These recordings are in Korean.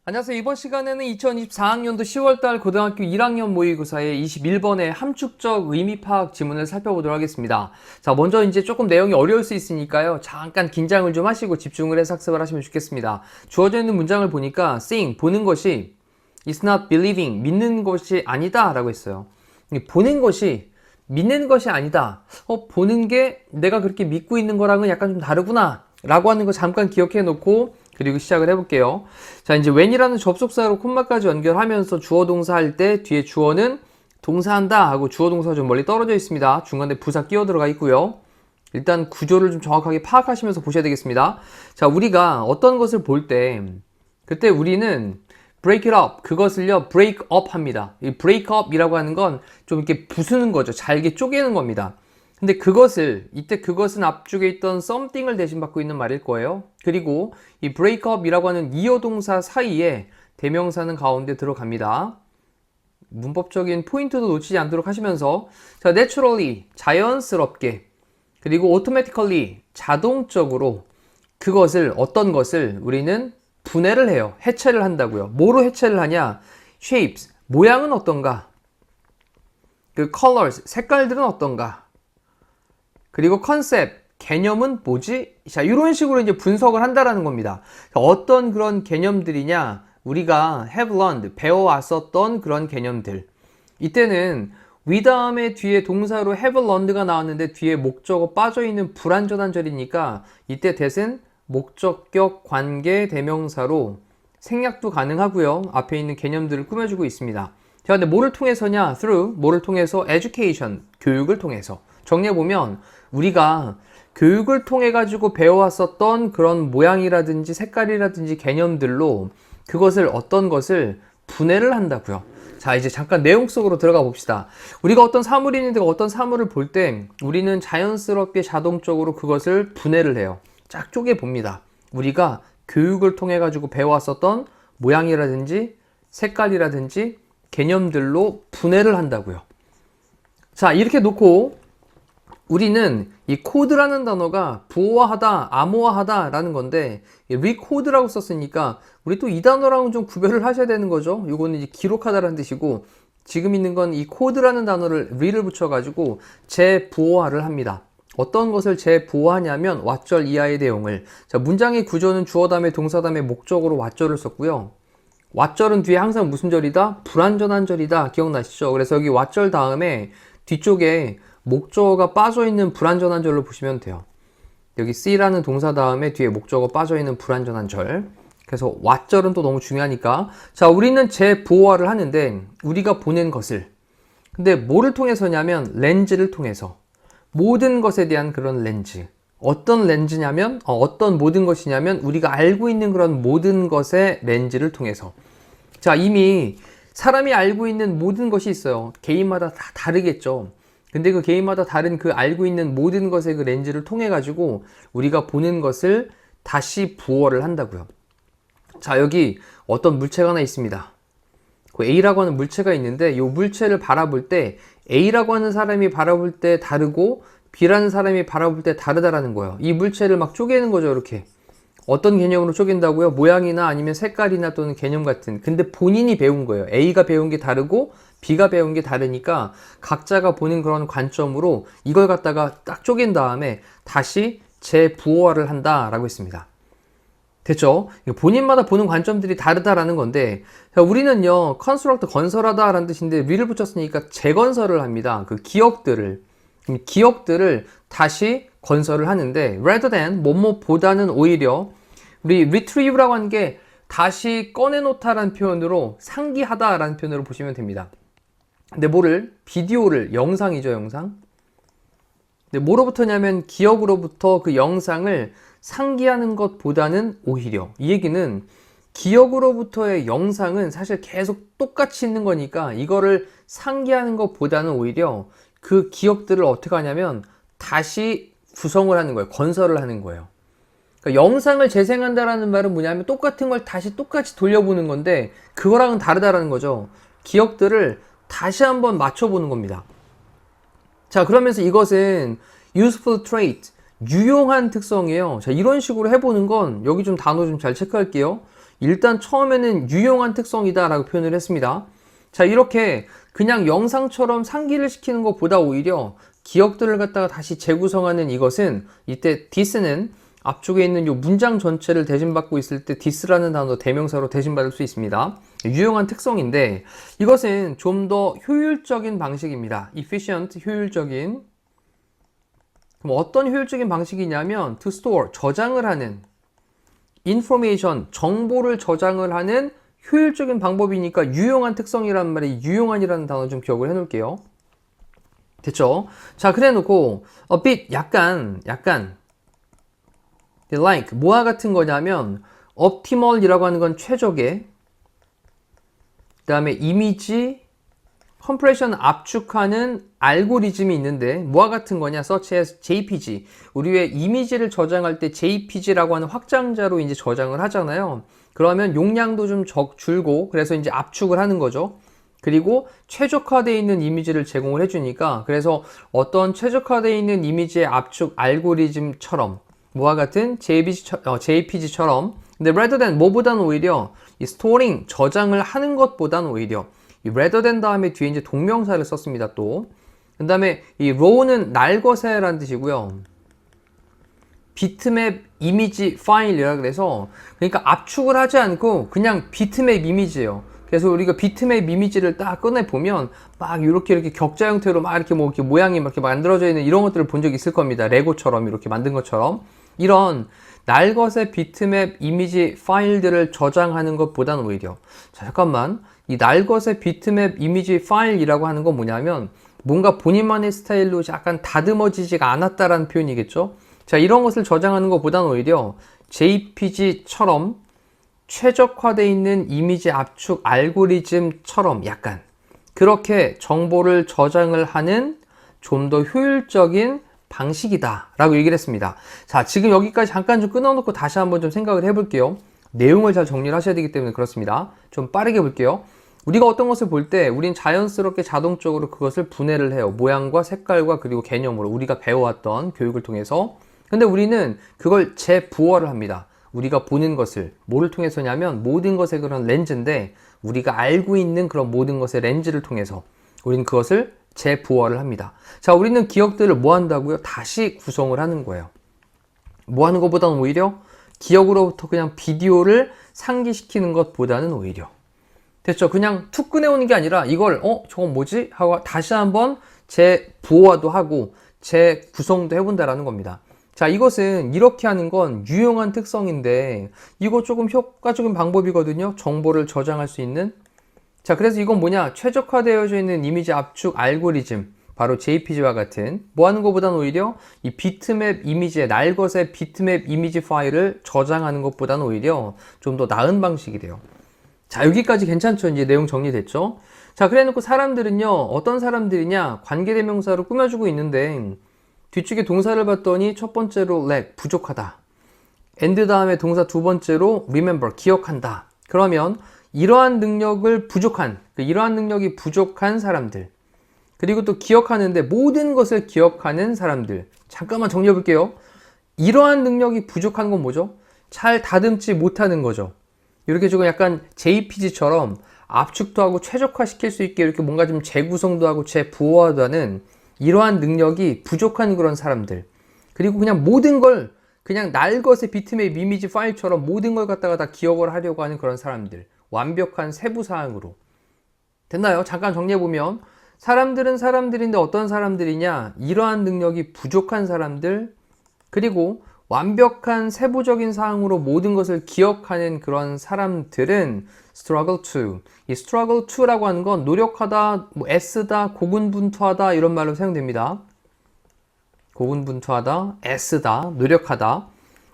안녕하세요. 이번 시간에는 2024학년도 10월달 고등학교 1학년 모의고사의 21번의 함축적 의미 파악 지문을 살펴보도록 하겠습니다. 자, 먼저 이제 조금 내용이 어려울 수 있으니까요. 잠깐 긴장을 좀 하시고 집중을 해서 학습을 하시면 좋겠습니다. 주어져 있는 문장을 보니까 seeing, 보는 것이 is not believing, 믿는 것이 아니다 라고 했어요. 보는 것이 믿는 것이 아니다. 보는 게 내가 그렇게 믿고 있는 거랑은 약간 좀 다르구나 라고 하는 거 잠깐 기억해 놓고 그리고 시작을 해볼게요. 자, 이제 when이라는 접속사로 콤마까지 연결하면서 주어 동사 할 때 뒤에 주어는 동사한다 하고 주어 동사가 좀 멀리 떨어져 있습니다. 중간에 부사 끼어 들어가 있고요. 일단 구조를 좀 정확하게 파악하시면서 보셔야 되겠습니다. 자, 우리가 어떤 것을 볼 때 그때 우리는 break it up, 그것을요 break up 합니다. 이 break up이라고 하는 건 좀 이렇게 부수는 거죠. 잘게 쪼개는 겁니다. 근데 이때 그것은 앞쪽에 있던 something을 대신받고 있는 말일 거예요. 그리고 이 break up이라고 하는 이어 동사 사이에 대명사는 가운데 들어갑니다. 문법적인 포인트도 놓치지 않도록 하시면서, 자, naturally, 자연스럽게, 그리고 automatically, 자동적으로 어떤 것을 우리는 분해를 해요. 해체를 한다고요. 뭐로 해체를 하냐? shapes, 모양은 어떤가? 그 colors, 색깔들은 어떤가? 그리고 컨셉, 개념은 뭐지? 자, 이런 식으로 이제 분석을 한다라는 겁니다. 어떤 그런 개념들이냐? 우리가 have learned, 배워왔었던 그런 개념들. 이때는 we 다음에 뒤에 동사로 have learned가 나왔는데 뒤에 목적어 빠져있는 불완전한 절이니까 이때 that은 목적격 관계 대명사로 생략도 가능하고요. 앞에 있는 개념들을 꾸며주고 있습니다. 자, 근데 뭐를 통해서냐? through, 뭐를 통해서? education, 교육을 통해서. 정리해보면 우리가 교육을 통해 가지고 배워왔었던 그런 모양이라든지 색깔이라든지 개념들로 어떤 것을 분해를 한다고요. 자, 이제 잠깐 내용 속으로 들어가 봅시다. 우리가 어떤 사물이 있는데 어떤 사물을 볼 때 우리는 자연스럽게 자동적으로 그것을 분해를 해요. 쫙 쪼개 봅니다. 우리가 교육을 통해 가지고 배워왔었던 모양이라든지 색깔이라든지 개념들로 분해를 한다고요. 자, 이렇게 놓고 우리는 이 코드라는 단어가 부호화하다, 암호화하다 라는 건데 리코드라고 썼으니까 우리 또 이 단어랑은 좀 구별을 하셔야 되는 거죠. 이거는 이제 기록하다라는 뜻이고 지금 있는 건 이 코드라는 단어를 리를 붙여가지고 재부호화를 합니다. 어떤 것을 재부호하냐면 왓절 이하의 내용을. 자, 문장의 구조는 주어 다음에 동사 다음에 목적으로 왓절을 썼고요. 왓절은 뒤에 항상 무슨 절이다? 불완전한 절이다. 기억나시죠? 그래서 여기 왓절 다음에 뒤쪽에 목적어가 빠져있는 불완전한 절로 보시면 돼요. 여기 C라는 동사 다음에 뒤에 목적어 빠져있는 불완전한 절. 그래서 왓절은 또 너무 중요하니까. 자, 우리는 재부호화를 하는데 우리가 보는 것을. 근데 뭐를 통해서냐면 렌즈를 통해서. 모든 것에 대한 그런 렌즈. 어떤 렌즈냐면 어떤 모든 것이냐면 우리가 알고 있는 그런 모든 것의 렌즈를 통해서. 자, 이미 사람이 알고 있는 모든 것이 있어요. 개인마다 다 다르겠죠. 근데 그 개인마다 다른 그 알고 있는 모든 것의 그 렌즈를 통해 가지고 우리가 보는 것을 다시 부호를 한다고요. 자, 여기 어떤 물체가 하나 있습니다. 그 A라고 하는 물체가 있는데 이 물체를 바라볼 때 A라고 하는 사람이 바라볼 때 다르고 B라는 사람이 바라볼 때 다르다라는 거예요. 이 물체를 막 쪼개는 거죠, 이렇게. 어떤 개념으로 쪼갠다고요? 모양이나 아니면 색깔이나 또는 개념 같은. 근데 본인이 배운 거예요. A가 배운 게 다르고 B가 배운 게 다르니까 각자가 보는 그런 관점으로 이걸 갖다가 딱 쪼갠 다음에 다시 재부호화를 한다라고 했습니다. 됐죠? 본인마다 보는 관점들이 다르다라는 건데, 자, 우리는요, construct, 건설하다 라는 뜻인데, 위를 붙였으니까 재건설을 합니다. 그 기억들을 다시 건설을 하는데, rather than, 뭐뭐보다는 오히려, 우리 retrieve라고 하는 게 다시 꺼내놓다라는 표현으로 상기하다라는 표현으로 보시면 됩니다. 근데 비디오를, 영상이죠, 영상. 근데 뭐로부터냐면 기억으로부터 그 영상을 상기하는 것보다는 오히려. 이 얘기는 기억으로부터의 영상은 사실 계속 똑같이 있는 거니까 이거를 상기하는 것보다는 오히려 그 기억들을 어떻게 하냐면 다시 구성을 하는 거예요. 건설을 하는 거예요. 그러니까 영상을 재생한다라는 말은 뭐냐면 똑같은 걸 다시 똑같이 돌려보는 건데 그거랑은 다르다라는 거죠. 기억들을 다시 한번 맞춰보는 겁니다. 자, 그러면서 이것은 useful trait, 유용한 특성이에요. 자, 이런 식으로 해보는 건 여기 좀 단어 좀 잘 체크할게요. 일단 처음에는 유용한 특성이다 라고 표현을 했습니다. 자, 이렇게 그냥 영상처럼 상기를 시키는 것보다 오히려 기억들을 갖다가 다시 재구성하는 이것은 이때 this는 앞쪽에 있는 이 문장 전체를 대신받고 있을 때 this라는 단어 대명사로 대신받을 수 있습니다. 유용한 특성인데 이것은 좀 더 효율적인 방식입니다. efficient, 효율적인. 그럼 어떤 효율적인 방식이냐면 to store, 저장을 하는 information, 정보를 저장을 하는 효율적인 방법이니까 유용한 특성이란 말이 유용한이라는 단어 좀 기억을 해 놓을게요. 됐죠? 자, 그래 놓고 a bit, 약간 like, 뭐와 같은 거냐면 optimal이라고 하는 건 최적의, 그 다음에 이미지 컴프레션 압축하는 알고리즘이 있는데 뭐와 같은 거냐, such as JPG. 우리 왜 이미지를 저장할 때 JPG라고 하는 확장자로 이제 저장을 하잖아요. 그러면 용량도 좀 줄고 그래서 이제 압축을 하는 거죠. 그리고 최적화되어 있는 이미지를 제공을 해주니까, 그래서 어떤 최적화되어 있는 이미지의 압축 알고리즘처럼 뭐와 같은 JPG처럼, 근데 rather than, 뭐보다는 오히려 이 storing, 저장을 하는 것보다는 오히려 이 rather than 다음에 뒤에 이제 동명사를 썼습니다. 또 그 다음에 이 row는 날 것에라는 뜻이고요. 비트맵 이미지 파일이라 그래서, 그러니까 압축을 하지 않고 그냥 비트맵 이미지예요. 그래서 우리가 비트맵 이미지를 딱 꺼내 보면 막 이렇게 격자 형태로 막 이렇게 뭐 이렇게 모양이 막 이렇게 만들어져 있는 이런 것들을 본 적이 있을 겁니다. 레고처럼 이렇게 만든 것처럼. 이런 날 것의 비트맵 이미지 파일들을 저장하는 것보다는 오히려, 자, 잠깐만, 이 날 것의 비트맵 이미지 파일이라고 하는 건 뭐냐면 뭔가 본인만의 스타일로 약간 다듬어지지가 않았다라는 표현이겠죠. 자, 이런 것을 저장하는 것보다는 오히려 JPG처럼 최적화되어 있는 이미지 압축 알고리즘처럼 약간 그렇게 정보를 저장을 하는 좀 더 효율적인 방식이다 라고 얘기를 했습니다. 자, 지금 여기까지 잠깐 좀 끊어놓고 다시 한번 좀 생각을 해볼게요. 내용을 잘 정리를 하셔야 되기 때문에 그렇습니다. 좀 빠르게 볼게요. 우리가 어떤 것을 볼 때 우린 자연스럽게 자동적으로 그것을 분해를 해요. 모양과 색깔과 그리고 개념으로 우리가 배워왔던 교육을 통해서. 근데 우리는 그걸 재부어를 합니다. 우리가 보는 것을 뭐를 통해서냐면 모든 것의 그런 렌즈인데, 우리가 알고 있는 그런 모든 것의 렌즈를 통해서 우리는 그것을 재부어를 합니다. 자, 우리는 기억들을 뭐 한다고요? 다시 구성을 하는 거예요. 뭐 하는 것보다는 오히려 기억으로부터 그냥 비디오를 상기시키는 것보다는 오히려, 됐죠? 그냥 툭 꺼내오는 게 아니라 이걸 저건 뭐지? 하고 다시 한번 재부어도 하고 재구성도 해본다라는 겁니다. 자, 이것은 이렇게 하는 건 유용한 특성인데 이거 조금 효과적인 방법이거든요. 정보를 저장할 수 있는. 자, 그래서 이건 뭐냐? 최적화되어져 있는 이미지 압축 알고리즘, 바로 JPG와 같은, 뭐 하는 것보다는 오히려 이 비트맵 이미지의 날 것의 비트맵 이미지 파일을 저장하는 것보다는 오히려 좀 더 나은 방식이 돼요. 자, 여기까지 괜찮죠? 이제 내용 정리됐죠? 자, 그래 놓고 사람들은요, 어떤 사람들이냐, 관계대명사로 꾸며주고 있는데 뒤쪽에 동사를 봤더니 첫 번째로 lack, 부족하다, and 다음에 동사 두 번째로 remember, 기억한다. 그러면 이러한 능력을 부족한, 이러한 능력이 부족한 사람들, 그리고 또 기억하는데 모든 것을 기억하는 사람들. 잠깐만 정리해 볼게요. 이러한 능력이 부족한 건 뭐죠? 잘 다듬지 못하는 거죠. 이렇게 조금 약간 JPG처럼 압축도 하고 최적화시킬 수 있게 이렇게 뭔가 좀 재구성도 하고 재부호화도 하는 이러한 능력이 부족한 그런 사람들. 그리고 그냥 모든 걸 그냥 날 것의 비트맵 이미지 파일처럼 모든 걸 갖다가 다 기억을 하려고 하는 그런 사람들. 완벽한 세부사항으로. 됐나요? 잠깐 정리해보면 사람들은 사람들인데 어떤 사람들이냐? 이러한 능력이 부족한 사람들, 그리고 완벽한 세부적인 사항으로 모든 것을 기억하는 그런 사람들은 struggle to. 이 struggle to라고 하는 건 노력하다, 뭐 애쓰다, 고군분투하다 이런 말로 사용됩니다. 고군분투하다, 애쓰다, 노력하다.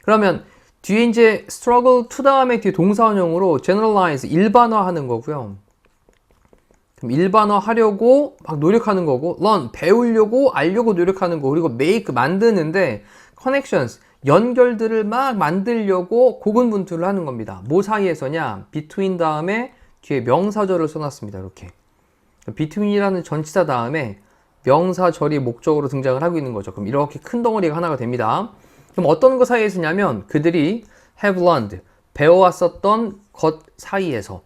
그러면 뒤에 이제 struggle to 다음에 뒤에 동사원형으로 generalize, 일반화하는 거고요. 그럼 일반화 하려고 막 노력하는 거고, learn, 배우려고, 알려고 노력하는 거, 그리고 make, 만드는데 connections, 연결들을 막 만들려고 고군분투를 하는 겁니다. 뭐 사이에서냐? between 다음에 뒤에 명사절을 써놨습니다. 이렇게 between이라는 전치사 다음에 명사절이 목적으로 등장을 하고 있는 거죠. 그럼 이렇게 큰 덩어리가 하나가 됩니다. 그럼 어떤 것 사이에서냐면 그들이 have learned, 배워왔었던 것 사이에서.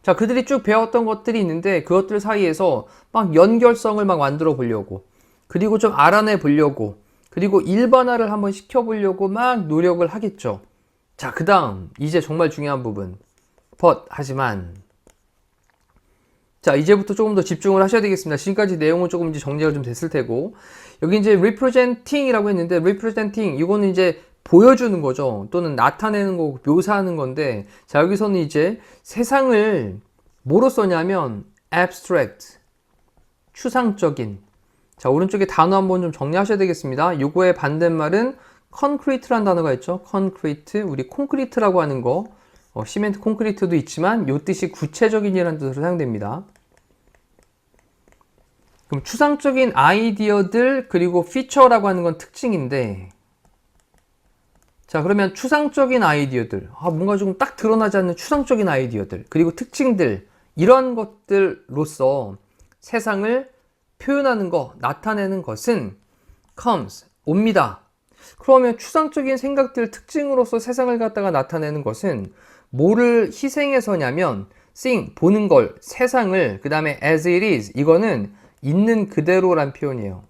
자, 그들이 쭉 배웠던 것들이 있는데 그것들 사이에서 막 연결성을 막 만들어 보려고, 그리고 좀 알아내 보려고, 그리고 일반화를 한번 시켜보려고 막 노력을 하겠죠. 자, 그 다음 이제 정말 중요한 부분. but, 하지만. 자, 이제부터 조금 더 집중을 하셔야 되겠습니다. 지금까지 내용은 조금 이제 정리가 좀 됐을 테고, 여기 이제 representing이라고 했는데, representing, 이거는 이제 보여주는 거죠. 또는 나타내는 거고, 묘사하는 건데, 자, 여기서는 이제 세상을 뭐로 써냐면, abstract, 추상적인. 자, 오른쪽에 단어 한번 좀 정리하셔야 되겠습니다. 요거의 반대말은 concrete라는 단어가 있죠. concrete, 우리 콘크리트라고 하는 거, 시멘트 콘크리트도 있지만 요 뜻이 구체적인이라는 뜻으로 사용됩니다. 그럼 추상적인 아이디어들 그리고 피처라고 하는 건 특징인데, 자, 그러면 추상적인 아이디어들, 뭔가 조금 딱 드러나지 않는 추상적인 아이디어들 그리고 특징들, 이런 것들로서 세상을 표현하는 거, 나타내는 것은 comes, 옵니다. 그러면 추상적인 생각들, 특징으로서 세상을 갖다가 나타내는 것은 뭐를 희생해서냐면 seeing, 보는 걸, 세상을, 그 다음에 as it is, 이거는 있는 그대로란 표현이에요.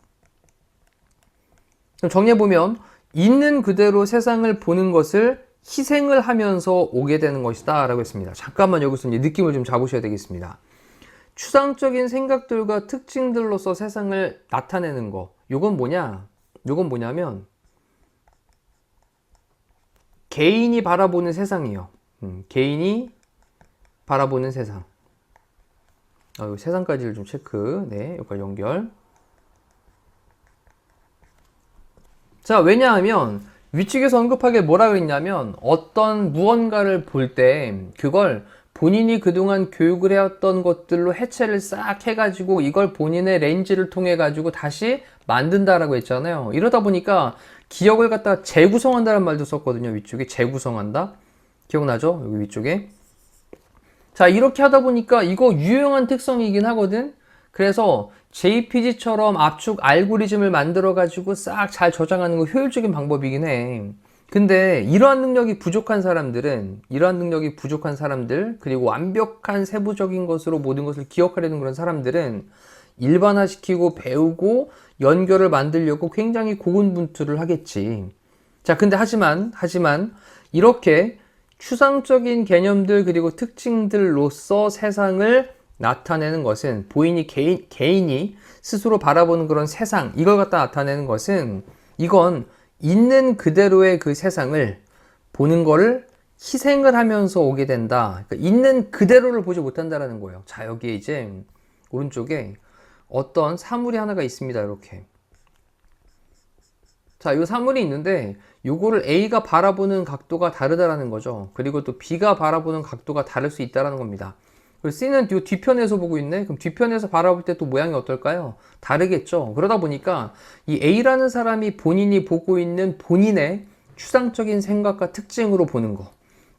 그럼 정리해보면 있는 그대로 세상을 보는 것을 희생을 하면서 오게 되는 것이다 라고 했습니다. 잠깐만 여기서 이제 느낌을 좀 잡으셔야 되겠습니다. 추상적인 생각들과 특징들로서 세상을 나타내는 거, 요건 뭐냐? 요건 뭐냐면 개인이 바라보는 세상이에요. 개인이 바라보는 세상. 세상까지를 좀 체크. 네, 여기까지 연결. 자, 왜냐하면 위측에서 언급하게 뭐라 그랬냐면 어떤 무언가를 볼 때 그걸 본인이 그동안 교육을 해왔던 것들로 해체를 싹 해가지고 이걸 본인의 렌즈를 통해 가지고 다시 만든다라고 했잖아요. 이러다 보니까 기억을 갖다가 재구성한다는 말도 썼거든요. 위쪽에 재구성한다. 기억나죠? 여기 위쪽에. 자, 이렇게 하다 보니까 이거 유용한 특성이긴 하거든. 그래서 JPG처럼 압축 알고리즘을 만들어 가지고 싹 잘 저장하는 거 효율적인 방법이긴 해. 근데 이러한 능력이 부족한 사람들, 그리고 완벽한 세부적인 것으로 모든 것을 기억하려는 그런 사람들은 일반화시키고 배우고 연결을 만들려고 굉장히 고군분투를 하겠지. 자, 근데 하지만 이렇게 추상적인 개념들 그리고 특징들로서 세상을 나타내는 것은 개인이 스스로 바라보는 그런 세상, 이걸 갖다 나타내는 것은 이건 있는 그대로의 그 세상을 보는 거를 희생을 하면서 오게 된다. 그러니까 있는 그대로를 보지 못한다라는 거예요. 자, 여기에 이제 오른쪽에 어떤 사물이 하나가 있습니다. 이렇게. 자, 이 사물이 있는데 요거를 A가 바라보는 각도가 다르다라는 거죠. 그리고 또 B가 바라보는 각도가 다를 수 있다라는 겁니다. 그리고 C는 요 뒤편에서 보고 있네. 그럼 뒤편에서 바라볼 때 또 모양이 어떨까요? 다르겠죠. 그러다 보니까 이 A라는 사람이 본인이 보고 있는 본인의 추상적인 생각과 특징으로 보는 거,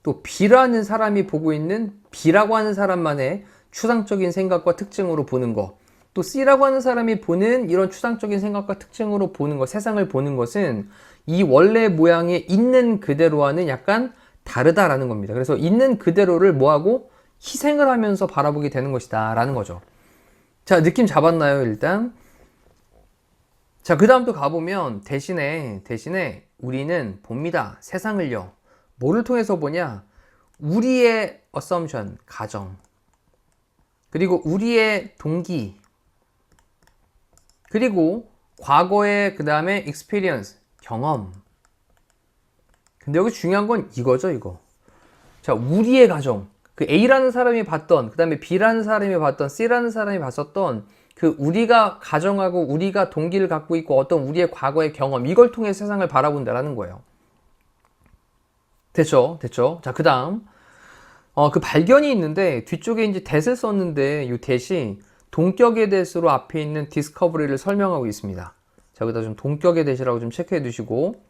또 B라는 사람이 보고 있는 B라고 하는 사람만의 추상적인 생각과 특징으로 보는 거, 또 C라고 하는 사람이 보는 이런 추상적인 생각과 특징으로 보는 것, 세상을 보는 것은 이 원래 모양에 있는 그대로와는 약간 다르다라는 겁니다. 그래서 있는 그대로를 뭐하고 희생을 하면서 바라보게 되는 것이다 라는 거죠. 자, 느낌 잡았나요? 일단. 자, 그 다음 또 가보면 대신에 우리는 봅니다. 세상을요. 뭐를 통해서 보냐? 우리의 assumption, 가정, 그리고 우리의 동기, 그리고 과거의 그 다음에 experience, 경험. 근데 여기 중요한 건 이거죠, 이거. 자, 우리의 가정. 그 A라는 사람이 봤던, 그 다음에 B라는 사람이 봤던, C라는 사람이 봤었던 그 우리가 가정하고 우리가 동기를 갖고 있고 어떤 우리의 과거의 경험, 이걸 통해 세상을 바라본다라는 거예요. 됐죠? 자, 그 다음. 그 발견이 있는데 뒤쪽에 이제 that을 썼는데 이 that이 동격의 that으로 앞에 있는 discovery를 설명하고 있습니다. 자, 여기다 좀 동격의 that이라고 좀 체크해 두시고,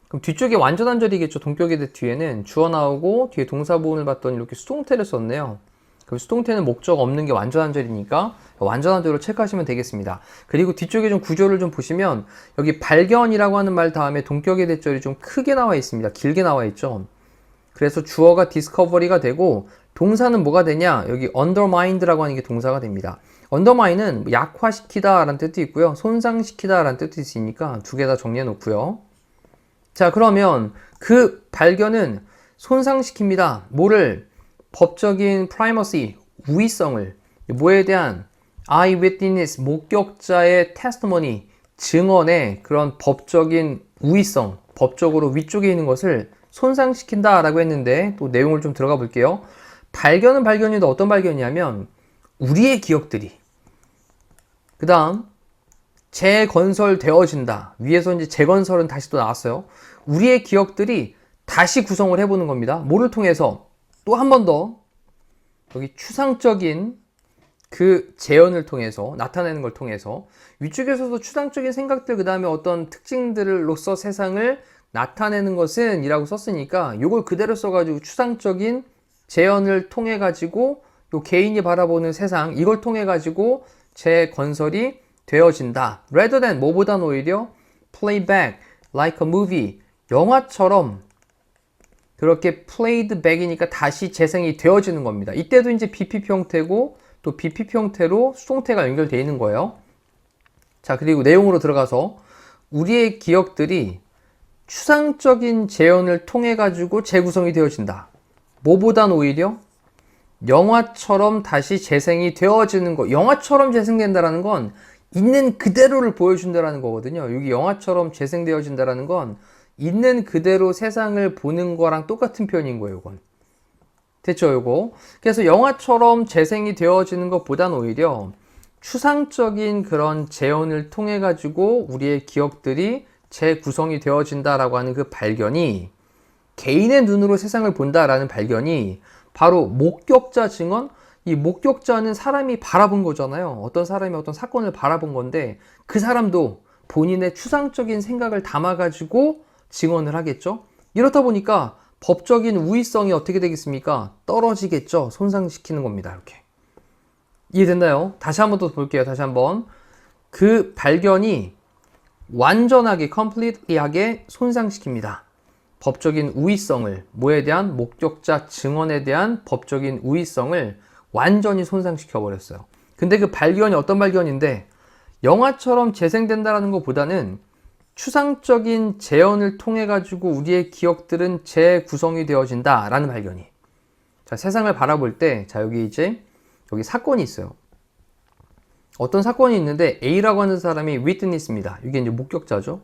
그럼 뒤쪽에 완전한 절이겠죠. 동격의 that 뒤에는 주어 나오고 뒤에 동사 부분을 봤더니 이렇게 수동태를 썼네요. 그럼 수동태는 목적 없는 게 완전한절이니까 완전한절로 체크하시면 되겠습니다. 그리고 뒤쪽에 좀 구조를 좀 보시면 여기 발견이라고 하는 말 다음에 동격의 대절이 좀 크게 나와 있습니다. 길게 나와 있죠. 그래서 주어가 discovery가 되고 동사는 뭐가 되냐? 여기 undermine라고 하는 게 동사가 됩니다. undermine은 약화시키다 라는 뜻도 있고요. 손상시키다 라는 뜻도 있으니까 두 개 다 정리해 놓고요. 자, 그러면 그 발견은 손상시킵니다. 뭐를? 법적인 primacy, 우위성을. 뭐에 대한 eyewitness, 목격자의 testimony, 증언의 그런 법적인 우위성, 법적으로 위쪽에 있는 것을 손상시킨다 라고 했는데 또 내용을 좀 들어가 볼게요. 발견은 발견인데 어떤 발견이냐면 우리의 기억들이 그 다음 재건설되어진다. 위에서 이제 재건설은 다시 또 나왔어요. 우리의 기억들이 다시 구성을 해보는 겁니다. 뭐를 통해서? 또 한 번 더 여기 추상적인 그 재현을 통해서 나타내는 걸 통해서 위쪽에서도 추상적인 생각들 그 다음에 어떤 특징들로서 세상을 나타내는 것은 이라고 썼으니까 이걸 그대로 써가지고 추상적인 재현을 통해 가지고 요 개인이 바라보는 세상 이걸 통해 가지고 재건설이 되어진다. rather than 뭐보단 오히려 playback like a movie 영화처럼 그렇게 played back이니까 다시 재생이 되어지는 겁니다. 이때도 이제 BPP 형태고 또 BPP 형태로 수동태가 연결되어 있는 거예요. 자, 그리고 내용으로 들어가서 우리의 기억들이 추상적인 재현을 통해 가지고 재구성이 되어진다. 뭐보단 오히려 영화처럼 다시 재생이 되어지는 거. 영화처럼 재생된다라는 건 있는 그대로를 보여준다라는 거거든요. 여기 영화처럼 재생되어진다라는 건 있는 그대로 세상을 보는 거랑 똑같은 표현인 거예요, 이건. 됐죠, 이거? 그래서 영화처럼 재생이 되어지는 것보단 오히려 추상적인 그런 재현을 통해 가지고 우리의 기억들이 재구성이 되어진다라고 하는 그 발견이 개인의 눈으로 세상을 본다라는 발견이 바로 목격자 증언? 이 목격자는 사람이 바라본 거잖아요. 어떤 사람이 어떤 사건을 바라본 건데 그 사람도 본인의 추상적인 생각을 담아가지고 증언을 하겠죠. 이렇다 보니까 법적인 우위성이 어떻게 되겠습니까? 떨어지겠죠. 손상시키는 겁니다. 이렇게. 이해됐나요? 다시 한번 더 볼게요. 다시 한번. 그 발견이 완전하게, completely하게 손상시킵니다. 법적인 우위성을, 뭐에 대한? 목격자 증언에 대한 법적인 우위성을 완전히 손상시켜 버렸어요. 근데 그 발견이 어떤 발견인데 영화처럼 재생된다는 것보다는 추상적인 재현을 통해 가지고 우리의 기억들은 재구성이 되어진다라는 발견이. 자, 세상을 바라볼 때, 자, 여기 이제 여기 사건이 있어요. 어떤 사건이 있는데 A라고 하는 사람이 witness입니다. 이게 이제 목격자죠.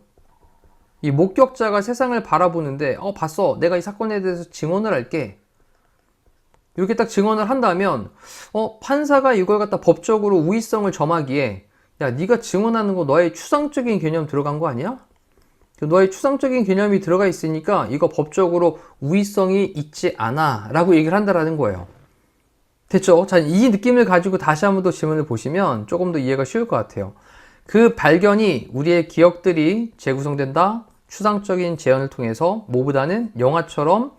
이 목격자가 세상을 바라보는데 봤어. 내가 이 사건에 대해서 증언을 할게. 이렇게 딱 증언을 한다면 판사가 이걸 갖다 법적으로 우위성을 점하기에 야, 네가 증언하는 거 너의 추상적인 개념 들어간 거 아니야? 너의 추상적인 개념이 들어가 있으니까 이거 법적으로 우위성이 있지 않아 라고 얘기를 한다라는 거예요. 됐죠? 자, 이 느낌을 가지고 다시 한번 더 질문을 보시면 조금 더 이해가 쉬울 것 같아요. 그 발견이 우리의 기억들이 재구성된다. 추상적인 재현을 통해서 뭐보다는 영화처럼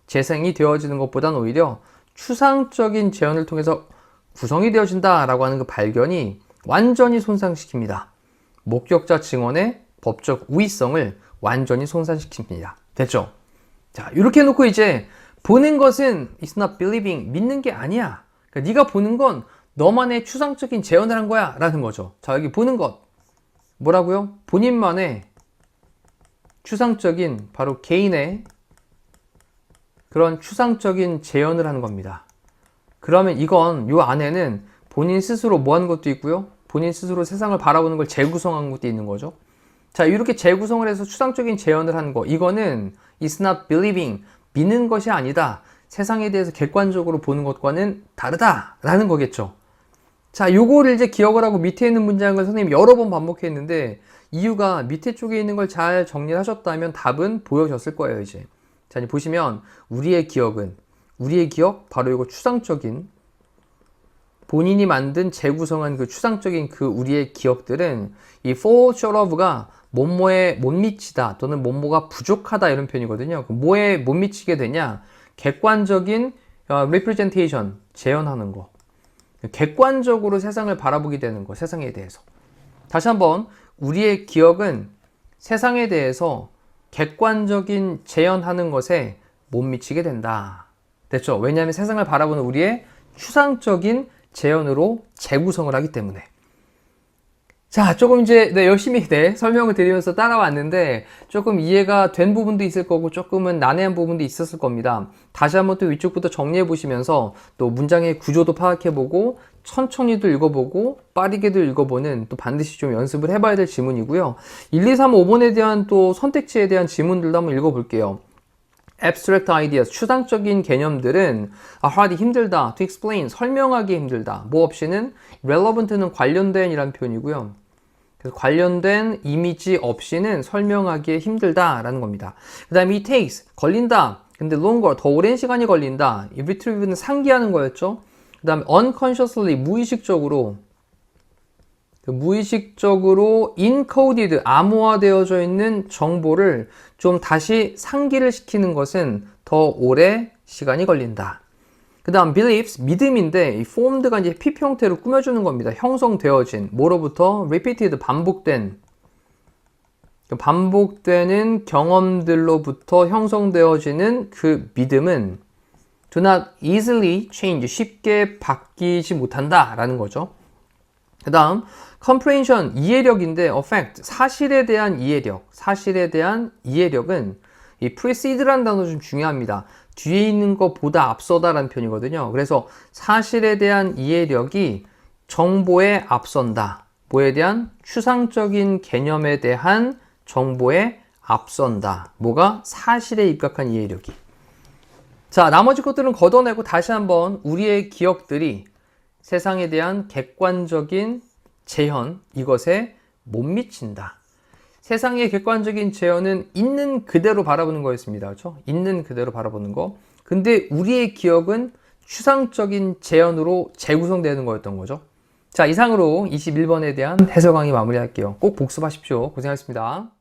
재생이 되어지는 것보다는 오히려 추상적인 재현을 통해서 구성이 되어진다 라고 하는 그 발견이 완전히 손상시킵니다. 목격자 증언의 법적 우위성을 완전히 손상시킵니다. 됐죠? 자, 이렇게 해놓고 이제 보는 것은 it's not believing, 믿는 게 아니야. 그러니까 네가 보는 건 너만의 추상적인 재현을 한 거야 라는 거죠. 자, 여기 보는 것 뭐라고요? 본인만의 추상적인 바로 개인의 그런 추상적인 재현을 하는 겁니다. 그러면 이건 요 안에는 본인 스스로 뭐 하는 것도 있고요. 본인 스스로 세상을 바라보는 걸 재구성한 것도 있는 거죠. 자, 이렇게 재구성을 해서 추상적인 재현을 하는 거 이거는 it's not believing, 믿는 것이 아니다. 세상에 대해서 객관적으로 보는 것과는 다르다라는 거겠죠. 자, 요거를 이제 기억을 하고 밑에 있는 문장을 선생님이 여러 번 반복했는데 이유가 밑에 쪽에 있는 걸 잘 정리를 하셨다면 답은 보여졌을 거예요, 이제. 자, 이제 보시면 우리의 기억, 바로 이거 추상적인 본인이 만든 재구성한 그 추상적인 그 우리의 기억들은 이 fall short of가 뭐뭐에 못 미치다 또는 뭐뭐가 부족하다 이런 표현이거든요. 뭐에 못 미치게 되냐? 객관적인 representation, 재현하는 거. 객관적으로 세상을 바라보게 되는 거, 세상에 대해서. 다시 한번, 우리의 기억은 세상에 대해서 객관적인 재현하는 것에 못 미치게 된다. 됐죠? 왜냐하면 세상을 바라보는 우리의 추상적인 재현으로 재구성을 하기 때문에. 자, 조금 이제 열심히 설명을 드리면서 따라왔는데 조금 이해가 된 부분도 있을 거고 조금은 난해한 부분도 있었을 겁니다. 다시 한번 또 위쪽부터 정리해 보시면서 또 문장의 구조도 파악해 보고 천천히도 읽어보고 빠르게도 읽어보는 또 반드시 좀 연습을 해봐야 될 지문이고요. 1, 2, 3, 5번에 대한 또 선택지에 대한 지문들도 한번 읽어볼게요. abstract ideas, 추상적인 개념들은 hard, 힘들다, to explain, 설명하기 힘들다. 뭐 없이는 relevant는 관련된 이란 표현이고요. 그래서 관련된 이미지 없이는 설명하기에 힘들다라는 겁니다. 그 다음에 it takes, 걸린다. 근데 longer, 더 오랜 시간이 걸린다. retrieve는 상기하는 거였죠. 그 다음에 unconsciously, 무의식적으로 encoded, 암호화되어져 있는 정보를 좀 다시 상기를 시키는 것은 더 오래 시간이 걸린다. 그 다음 beliefs, 믿음인데 이 formed가 이제 PP 형태로 꾸며주는 겁니다. 형성되어진, 뭐로부터 repeated, 반복되는 경험들로부터 형성되어지는 그 믿음은 do not easily change, 쉽게 바뀌지 못한다 라는 거죠. 그 다음 comprehension, 이해력인데 affect, 사실에 대한 이해력은 이 precede라는 단어 좀 중요합니다. 뒤에 있는 것보다 앞서다 라는 표현이거든요. 그래서 사실에 대한 이해력이 정보에 앞선다. 뭐에 대한? 추상적인 개념에 대한 정보에 앞선다. 뭐가? 사실에 입각한 이해력이. 자, 나머지 것들은 걷어내고 다시 한번 우리의 기억들이 세상에 대한 객관적인 재현, 이것에 못 미친다. 세상의 객관적인 재현은 있는 그대로 바라보는 거였습니다. 그렇죠? 있는 그대로 바라보는 거. 근데 우리의 기억은 추상적인 재현으로 재구성되는 거였던 거죠. 자, 이상으로 21번에 대한 해설 강의 마무리할게요. 꼭 복습하십시오. 고생하셨습니다.